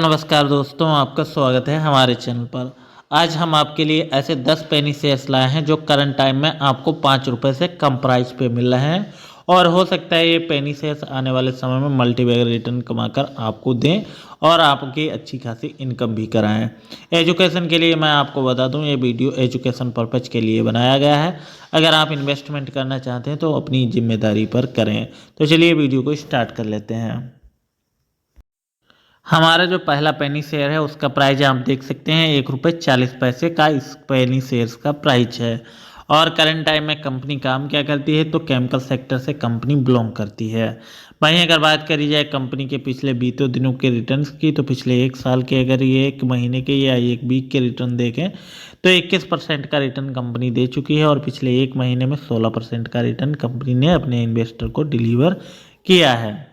नमस्कार दोस्तों, आपका स्वागत है हमारे चैनल पर। आज हम आपके लिए ऐसे 10 पेनी शेयर्स लाए हैं जो करंट टाइम में आपको 5 रुपये से कम प्राइस पे मिल रहे हैं और हो सकता है ये पेनी शेयर्स आने वाले समय में मल्टीबैगर रिटर्न कमाकर आपको दें और आपकी अच्छी खासी इनकम भी कराएं। एजुकेशन के लिए मैं आपको बता दूं, ये वीडियो एजुकेशन पर्पज़ के लिए बनाया गया है। अगर आप इन्वेस्टमेंट करना चाहते हैं तो अपनी जिम्मेदारी पर करें। तो चलिए वीडियो को स्टार्ट कर लेते हैं। हमारा जो पहला पेनी शेयर है उसका प्राइस आप देख सकते हैं 1 रुपये 40 पैसे का इस पेनी शेयर्स का प्राइस है। और करंट टाइम में कंपनी काम क्या करती है तो केमिकल सेक्टर से कंपनी बिलोंग करती है। वहीं अगर बात करी जाए कंपनी के पिछले बीते दिनों के रिटर्न्स की तो पिछले एक साल के अगर ये एक महीने के या एक वीक के रिटर्न देखें तो 21% का रिटर्न कंपनी दे चुकी है और पिछले एक महीने में 16% का रिटर्न कंपनी ने अपने इन्वेस्टर को डिलीवर किया है।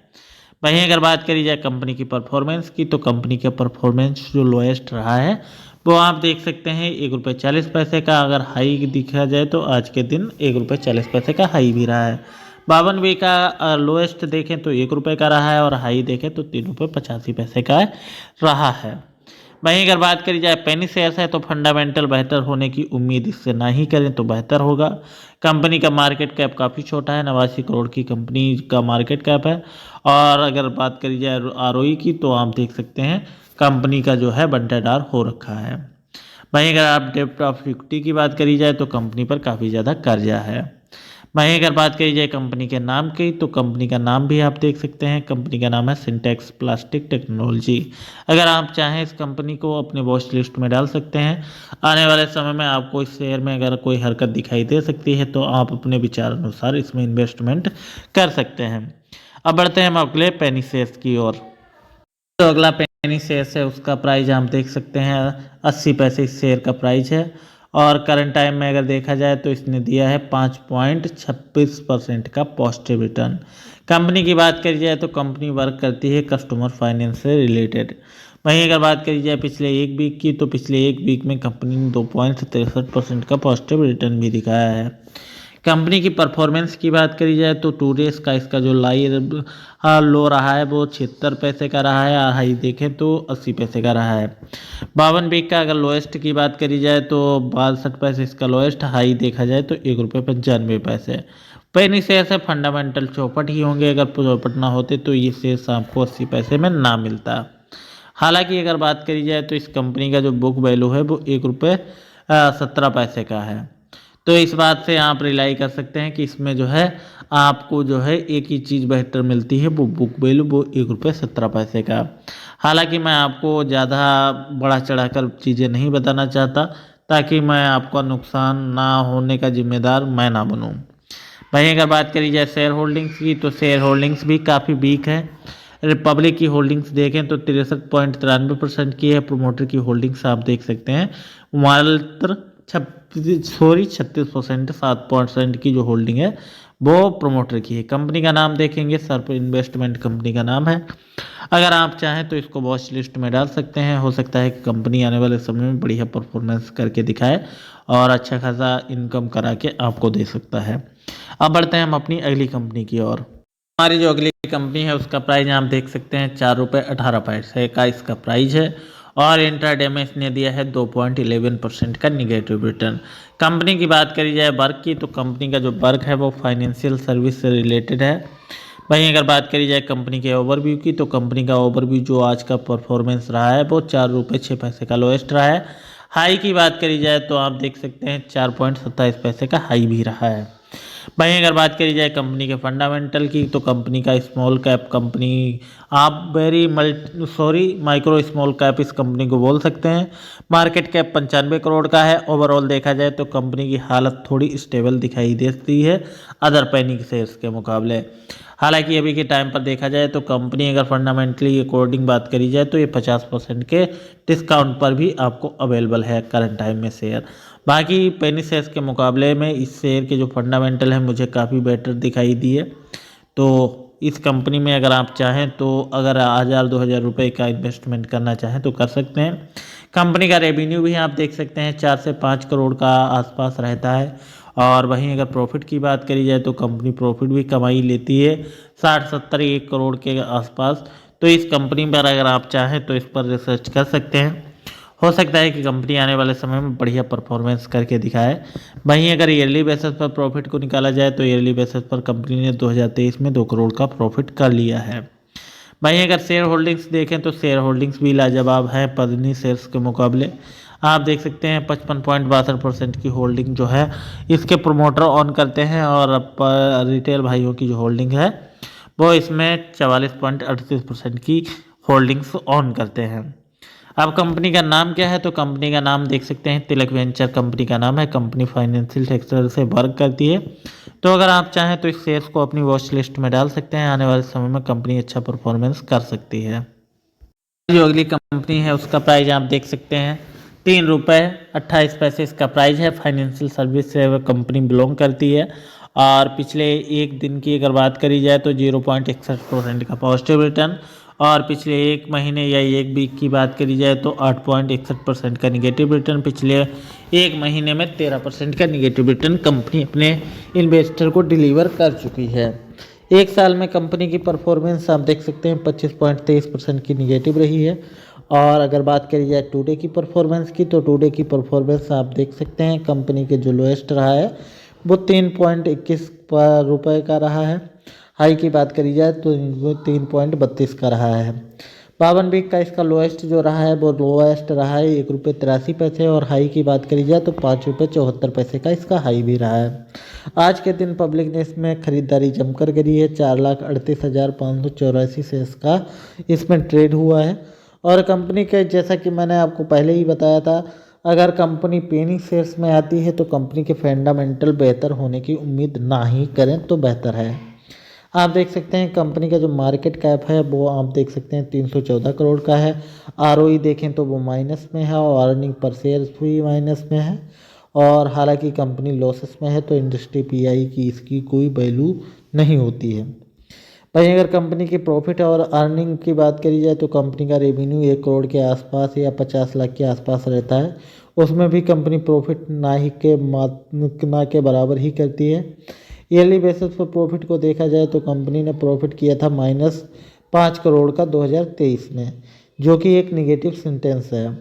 वहीं अगर बात करी जाए कंपनी की परफॉर्मेंस की तो कंपनी का परफॉर्मेंस जो लोएस्ट रहा है वो आप देख सकते हैं 1 रुपये 40 पैसे का। अगर हाई दिखा जाए तो आज के दिन 1 रुपये 40 पैसे का हाई भी रहा है। 52 का लोएस्ट देखें तो 1 रुपये का रहा है और हाई देखें तो 3 रुपये 85 पैसे का रहा है। वहीं अगर बात करी जाए पेनी शेयर्स है तो फंडामेंटल बेहतर होने की उम्मीद इससे ना ही करें तो बेहतर होगा। कंपनी का मार्केट कैप काफ़ी छोटा है, 89 करोड़ की कंपनी का मार्केट कैप है। और अगर बात करी जाए आरओई की तो आप देख सकते हैं कंपनी का जो है बंटादार हो रखा है। वहीं अगर आप डेब्ट ऑफ इक्विटी की बात करी जाए तो कंपनी पर काफ़ी ज़्यादा कर्जा है। वहीं अगर बात करी जाए कंपनी के नाम की तो कंपनी का नाम भी आप देख सकते हैं, कंपनी का नाम है सिंटेक्स प्लास्टिक टेक्नोलॉजी। अगर आप चाहें इस कंपनी को अपने वॉच लिस्ट में डाल सकते हैं। आने वाले समय में आपको इस शेयर में अगर कोई हरकत दिखाई दे सकती है तो आप अपने विचार अनुसार इसमें इन्वेस्टमेंट कर सकते हैं। अब बढ़ते हैं हम अगले पेनी शेयर्स की ओर। तो अगला पेनी शेयर्स है उसका प्राइस आप देख सकते हैं 80 पैसे इस शेयर का प्राइस है। और करंट टाइम में अगर देखा जाए तो इसने दिया है 5.26% का पॉजिटिव रिटर्न। कंपनी की बात करी जाए तो कंपनी वर्क करती है कस्टमर फाइनेंस से रिलेटेड। वहीं अगर बात करी जाए पिछले एक वीक की तो पिछले एक वीक में कंपनी ने 2.63% का पॉजिटिव रिटर्न भी दिखाया है। कंपनी की परफॉर्मेंस की बात करी जाए तो 2 डेज का इसका जो लो रहा है वो 76 पैसे का रहा है और हाई देखें तो 80 पैसे का रहा है। 52 का अगर लोएस्ट की बात करी जाए तो 62 पैसे इसका लोएस्ट, हाई देखा जाए तो 1 रुपये 95 पैसे। पेनी शेयर से फंडामेंटल चौपट ही होंगे, अगर चौपट ना होते तो ये शेयर्स आपको 80 पैसे में ना मिलता। हालांकि अगर बात करी जाए तो इस कंपनी का जो बुक वैल्यू है वो 1 रुपये 17 पैसे का है। तो इस बात से आप रिलाई कर सकते हैं कि इसमें जो है आपको जो है एक ही चीज़ बेहतर मिलती है, वो बुक वैल्यू वो 1 रुपये 17 पैसे का। हालांकि मैं आपको ज़्यादा बढ़ा चढ़ाकर चीज़ें नहीं बताना चाहता ताकि मैं आपका नुकसान ना होने का जिम्मेदार मैं ना बनूं। वहीं अगर बात करी जाए शेयर होल्डिंग्स की तो शेयर होल्डिंग्स भी काफ़ी वीक है। रिपब्लिक की होल्डिंग्स देखें तो 63.93% की है। प्रोमोटर की होल्डिंग्स आप देख सकते हैं मात्र 36% 7% की जो होल्डिंग है वो प्रोमोटर की है। कंपनी का नाम देखेंगे सर्प इन्वेस्टमेंट कंपनी का नाम है। अगर आप चाहें तो इसको वॉच लिस्ट में डाल सकते हैं। हो सकता है कि कंपनी आने वाले समय में बढ़िया परफॉर्मेंस करके दिखाए और अच्छा खासा इनकम करा के आपको दे सकता है। अब बढ़ते हैं हम अपनी अगली कंपनी की ओर। हमारी जो अगली कंपनी है उसका प्राइस आप देख सकते हैं 4 रुपये 18 पैसे का इसका प्राइस है। और इंट्राडे में इसने दिया है 2.11% का निगेटिव रिटर्न। कंपनी की बात करी जाए वर्क की तो कंपनी का जो वर्क है वो फाइनेंशियल सर्विस से रिलेटेड है। वहीं अगर बात करी जाए कंपनी के ओवरव्यू की तो कंपनी का ओवरव्यू जो आज का परफॉर्मेंस रहा है वो 4 रुपये 6 पैसे का लोएस्ट रहा है। हाई की बात करी जाए तो आप देख सकते हैं 4.27 पैसे का हाई भी रहा है। वहीं अगर बात करी जाए कंपनी के फंडामेंटल की तो कंपनी का स्मॉल कैप कंपनी आप माइक्रो स्मॉल कैप इस कंपनी को बोल सकते हैं। मार्केट कैप 95 करोड़ का है। ओवरऑल देखा जाए तो कंपनी की हालत थोड़ी स्टेबल दिखाई देती है अदर पेनी शेयर्स के मुकाबले। हालांकि अभी के टाइम पर देखा जाए तो कंपनी अगर फंडामेंटली अकॉर्डिंग बात करी जाए तो ये 50% के डिस्काउंट पर भी आपको अवेलेबल है करंट टाइम में शेयर। बाकी पेनी शेयर्स के मुकाबले में इस शेयर के जो फंडामेंटल है मुझे काफ़ी बेटर दिखाई दिए। तो इस कंपनी में अगर आप चाहें तो अगर 1000-2000 रुपये का इन्वेस्टमेंट करना चाहें तो कर सकते हैं। कंपनी का रेवेन्यू भी आप देख सकते हैं 4 से 5 करोड़ का आसपास रहता है। और वहीं अगर प्रॉफिट की बात करी जाए तो कंपनी प्रॉफिट भी कमाई लेती है 60-70 1 करोड़ के आसपास। तो इस कंपनी पर अगर आप चाहें तो इस पर रिसर्च कर सकते हैं। हो सकता है कि कंपनी आने वाले समय में बढ़िया परफॉर्मेंस करके दिखाए। वहीं अगर ईयरली बेसिस पर प्रॉफिट को निकाला जाए तो ईयरली बेसिस पर कंपनी ने 2023 में 2 करोड़ का प्रॉफिट कर लिया है। वहीं अगर शेयर होल्डिंग्स देखें तो शेयर होल्डिंग्स भी लाजवाब है पद्मिनी शेयर्स के मुकाबले। आप देख सकते हैं 55.62% की होल्डिंग जो है इसके प्रमोटर ऑन करते हैं, और रिटेल भाइयों की जो होल्डिंग है वो इसमें 44.38% की होल्डिंग्स ऑन करते हैं। अब कंपनी का नाम क्या है, तो कंपनी का नाम देख सकते हैं तिलक वेंचर कंपनी का नाम है। कंपनी फाइनेंशियल सेक्टर से वर्क करती है। तो अगर आप चाहें तो इस शेयर्स को अपनी वॉच लिस्ट में डाल सकते हैं। आने वाले समय में कंपनी अच्छा परफॉर्मेंस कर सकती है। जो अगली कंपनी है उसका प्राइस आप देख सकते हैं 3 रुपये 28 पैसे इसका प्राइस है। फाइनेंशियल सर्विस से कंपनी बिलोंग करती है, और पिछले एक दिन की अगर बात करी जाए तो 0.61% का पॉजिटिव रिटर्न, और पिछले एक महीने या एक वीक की बात करी जाए तो 8.61% का निगेटिव रिटर्न। पिछले एक महीने में 13% का निगेटिव रिटर्न कंपनी अपने इन्वेस्टर को डिलीवर कर चुकी है। एक साल में कंपनी की परफॉर्मेंस आप देख सकते हैं 25.23% की निगेटिव रही है। और अगर बात करी जाए टुडे की परफॉर्मेंस की, तो टुडे की परफॉर्मेंस आप देख सकते हैं कंपनी के जो लोएस्ट रहा है वो 3.21 रुपये का रहा है। हाई की बात करी जाए तो वो 3.32 का रहा है। 52 वीक का इसका लोएस्ट जो रहा है वो लोएस्ट रहा है 1 रुपये 83 पैसे, और हाई की बात करी जाए तो 5 रुपये 74 पैसे का इसका हाई भी रहा है। आज के दिन पब्लिक ने इसमें खरीदारी जमकर करी है। 4,38,584 शेयर्स का इसमें ट्रेड हुआ है। और कंपनी के जैसा कि मैंने आपको पहले ही बताया था, अगर कंपनी पेनी शेयर्स में आती है तो कंपनी के फंडामेंटल बेहतर होने की उम्मीद ना ही करें तो बेहतर है। आप देख सकते हैं कंपनी का जो मार्केट कैप है वो आप देख सकते हैं 314 करोड़ का है। आरओई देखें तो वो माइनस में है, और अर्निंग पर शेयर भी माइनस में है। और हालांकि कंपनी लॉसेस में है तो इंडस्ट्री पीआई की इसकी कोई वैल्यू नहीं होती है। वहीं अगर कंपनी की प्रॉफिट और अर्निंग की बात करी जाए तो कंपनी का रेवेन्यू 1 करोड़ के आसपास या 50 लाख के आसपास रहता है। उसमें भी कंपनी प्रॉफिट ना के बराबर ही करती है। ईयरली बेसिस पर प्रॉफिट को देखा जाए तो कंपनी ने प्रॉफिट किया था -5 करोड़ का 2023 में, जो कि एक निगेटिव सेंटेंस है।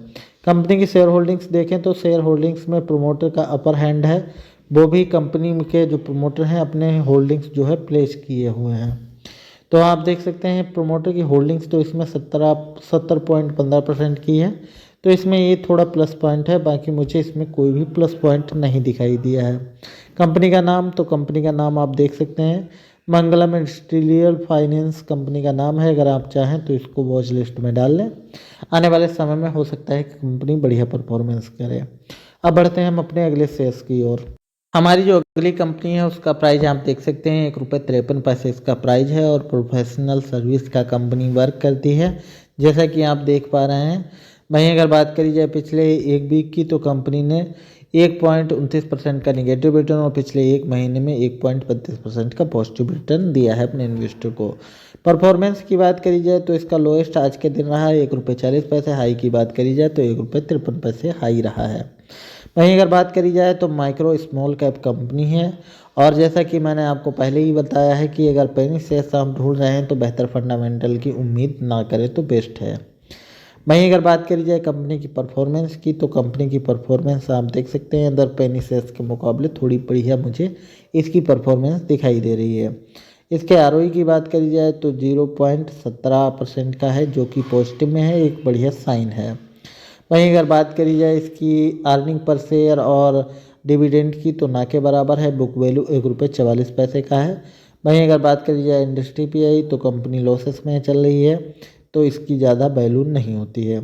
कंपनी की शेयर होल्डिंग्स देखें तो शेयर होल्डिंग्स में प्रमोटर का अपर हैंड है। वो भी कंपनी के जो प्रमोटर हैं अपने होल्डिंग्स जो है प्लेस किए हुए हैं। तो आप देख सकते हैं प्रमोटर की होल्डिंग्स तो इसमें 70.15% की है। तो इसमें ये थोड़ा प्लस पॉइंट है, बाकी मुझे इसमें कोई भी प्लस पॉइंट नहीं दिखाई दिया है। कंपनी का नाम, तो कंपनी का नाम आप देख सकते हैं मंगलम इंडस्ट्रियल फाइनेंस कंपनी का नाम है। अगर आप चाहें तो इसको वॉच लिस्ट में डाल लें। आने वाले समय में हो सकता है कि कंपनी बढ़िया परफॉर्मेंस करे। अब बढ़ते हैं हम अपने अगले शेयर्स की ओर। हमारी जो अगली कंपनी है उसका प्राइस आप देख सकते हैं 1 रुपये 53 पैसे इसका प्राइस है, और प्रोफेशनल सर्विस का कंपनी वर्क करती है जैसा कि आप देख पा रहे हैं। वहीं अगर बात करी जाए पिछले एक वीक की, तो कंपनी ने 1.29% का निगेटिव रिटर्न और पिछले एक महीने में 1.32% का पॉजिटिव रिटर्न दिया है अपने इन्वेस्टर को। परफॉर्मेंस की बात करी जाए तो इसका लोएस्ट आज के दिन रहा है 1 रुपये 40 पैसे। हाई की बात करी जाए तो 1 रुपये 53 पैसे हाई रहा है। वहीं अगर बात करी जाए तो माइक्रो स्मॉल कैप कंपनी है, और जैसा कि मैंने आपको पहले ही बताया है कि अगर पेनी शेयर्स आप ढूंढ रहे हैं तो बेहतर फंडामेंटल की उम्मीद ना करें तो बेस्ट है। वहीं अगर बात करी जाए कंपनी की परफॉर्मेंस की, तो कंपनी की परफॉर्मेंस आप देख सकते हैं अदर पेनी शेयर्स के मुकाबले थोड़ी बढ़िया मुझे इसकी परफॉर्मेंस दिखाई दे रही है। इसके आरओई की बात करी जाए तो 0.17% का है, जो कि पॉजिटिव में है, एक बढ़िया साइन है। वहीं अगर बात करी जाए इसकी अर्निंग पर शेयर और डिविडेंड की, तो ना के बराबर है। बुक वैल्यू 1 रुपये 44 पैसे का है। वहीं अगर बात करी जाए इंडस्ट्री पीआई, तो कंपनी लॉसेस में चल रही है तो इसकी ज़्यादा वैल्यू नहीं होती है।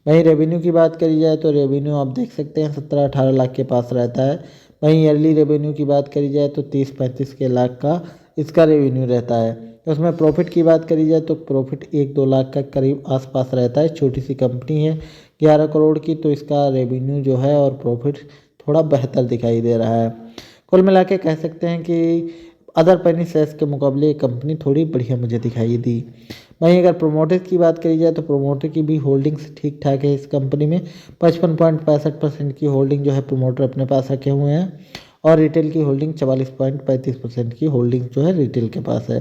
वहीं रेवेन्यू की बात करी जाए तो रेवेन्यू आप देख सकते हैं 17-18 लाख के पास रहता है। वहीं ईयरली रेवेन्यू की बात करी जाए तो 30-35 के लाख का इसका रेवेन्यू रहता है। उसमें प्रॉफिट की बात करी जाए तो प्रॉफिट 1-2 लाख का करीब आसपास रहता है। छोटी सी कंपनी है 11 करोड़ की, तो इसका रेवेन्यू जो है और प्रॉफिट थोड़ा बेहतर दिखाई दे रहा है। कुल मिला के कह सकते हैं कि अदर पेनी शेयर्स के मुकाबले ये कंपनी थोड़ी बढ़िया मुझे दिखाई दी। वहीं अगर प्रोमोटर की बात करी जाए तो प्रोमोटर की भी होल्डिंग्स ठीक ठाक है। इस कंपनी में 55.65% की होल्डिंग जो है प्रोमोटर अपने पास रखे हुए हैं, और रिटेल की होल्डिंग 44.35% की होल्डिंग जो है रिटेल के पास है।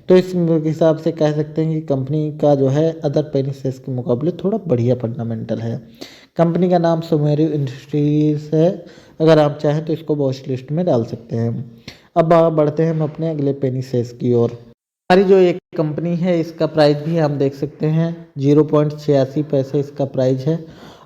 तो इस हिसाब से कह सकते हैं कि कंपनी का जो है अदर पेनी शेयर्स के मुकाबले थोड़ा बढ़िया फंडामेंटल है। कंपनी का नाम सुमेरु इंडस्ट्रीज है। अगर आप चाहें तो इसको वॉच लिस्ट में डाल सकते हैं। अब बढ़ते हैं हम अपने अगले पेनी शेयर्स की ओर। हमारी जो एक कंपनी है इसका प्राइस भी हम देख सकते हैं 0.86 पैसे इसका प्राइस है।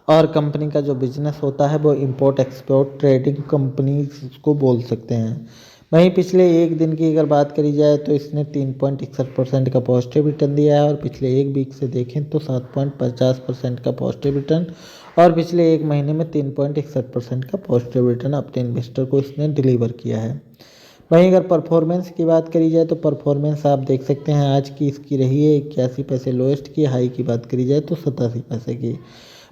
और कंपनी का जो बिजनेस होता है वो इंपोर्ट एक्सपोर्ट ट्रेडिंग कंपनी को बोल सकते हैं। वहीं पिछले एक दिन की अगर बात करी जाए तो इसने 3.61% का पॉजिटिव रिटर्न दिया है और पिछले एक वीक से देखें तो 7.50% का पॉजिटिव रिटर्न और पिछले एक महीने में 3.61% का पॉजिटिव रिटर्न अपने इन्वेस्टर को इसने डिलीवर किया है। वहीं अगर परफॉर्मेंस की बात करी जाए तो परफॉर्मेंस आप देख सकते हैं आज की इसकी रही है 81 पैसे लोएस्ट की, हाई की बात करी जाए तो 87 पैसे की।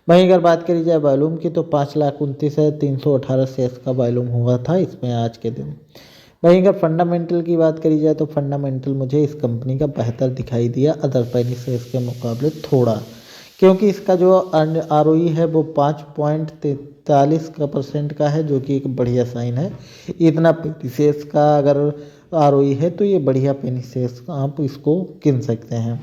वहीं अगर बात करी जाए वॉल्यूम की तो 5,29,318 शेयर्स का वॉल्यूम हुआ था इसमें आज के दिन। वहीं अगर फंडामेंटल की बात करी जाए तो फंडामेंटल मुझे इस कंपनी का बेहतर दिखाई दिया अदर पेनी शेयर्स के मुकाबले थोड़ा, क्योंकि इसका जो ROE है वो 5.43% का है जो कि एक बढ़िया साइन है। इतना पेनी शेयर्स का अगर ROE है तो ये बढ़िया पेनी शेयर्स आप इसको गिन सकते हैं।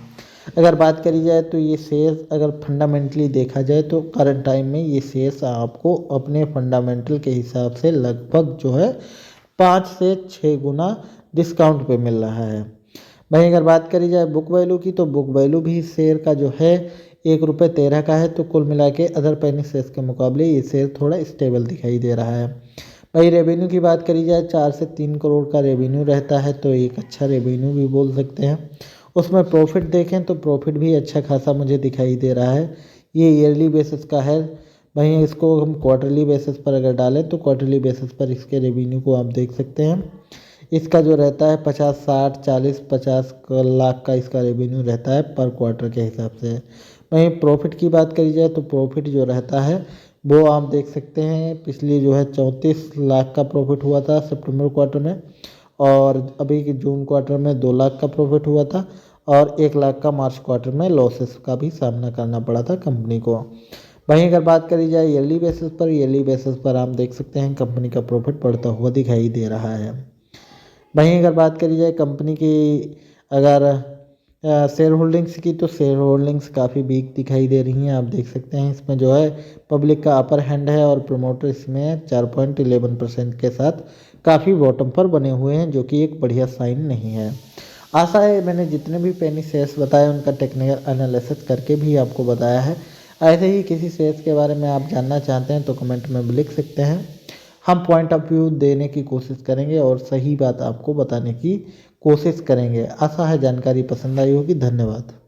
अगर बात करी जाए तो ये शेयर्स अगर फंडामेंटली देखा जाए तो करंट टाइम में ये शेयर्स आपको अपने फंडामेंटल के हिसाब से लगभग जो है 5 से 6 गुना डिस्काउंट पे मिल रहा है। वहीं अगर बात करी जाए बुक वैल्यू की तो बुक वैल्यू भी शेयर का जो है 1.13 का है। तो कुल मिला के अदर पेनी शेयर्स के मुकाबले ये शेयर थोड़ा स्टेबल दिखाई दे रहा है। वहीं रेवेन्यू की बात करी जाए 4 से 3 करोड़ का रेवेन्यू रहता है तो एक अच्छा रेवेन्यू भी बोल सकते हैं। उसमें प्रॉफिट देखें तो प्रॉफिट भी अच्छा खासा मुझे दिखाई दे रहा है। ये ईयरली बेसिस का है। वहीं इसको हम क्वार्टरली बेसिस पर अगर डालें तो क्वार्टरली बेसिस पर इसके रेवेन्यू को आप देख सकते हैं। इसका जो रहता है 50 60 40 50 लाख का इसका रेवेन्यू रहता है पर क्वार्टर के हिसाब से। वहीं प्रॉफिट की बात करी जाए तो प्रॉफिट जो रहता है वो आप देख सकते हैं पिछली जो है 34 लाख का प्रॉफिट हुआ था सितंबर क्वार्टर में और अभी के जून क्वार्टर में 2 लाख का प्रॉफिट हुआ था और 1 लाख का मार्च क्वार्टर में लॉसेस का भी सामना करना पड़ा था कंपनी को। वहीं अगर बात करी जाए ईयरली बेसिस पर आप देख सकते हैं कंपनी का प्रॉफिट बढ़ता हुआ दिखाई दे रहा है। वहीं अगर बात करी जाए कंपनी की अगर शेयर होल्डिंग्स की तो शेयर होल्डिंग्स काफ़ी वीक दिखाई दे रही हैं। आप देख सकते हैं इसमें जो है पब्लिक का अपर हैंड है और प्रमोटर इसमें 4.11% के साथ काफ़ी बॉटम पर बने हुए हैं जो कि एक बढ़िया साइन नहीं है। आशा है मैंने जितने भी पेनी शेयर्स बताए उनका टेक्निकल एनालिसिस करके भी आपको बताया है। ऐसे ही किसी शेयर्स के बारे में आप जानना चाहते हैं तो कमेंट में लिख सकते हैं। हम पॉइंट ऑफ व्यू देने की कोशिश करेंगे और सही बात आपको बताने की कोशिश करेंगे। आशा है जानकारी पसंद आई होगी। धन्यवाद।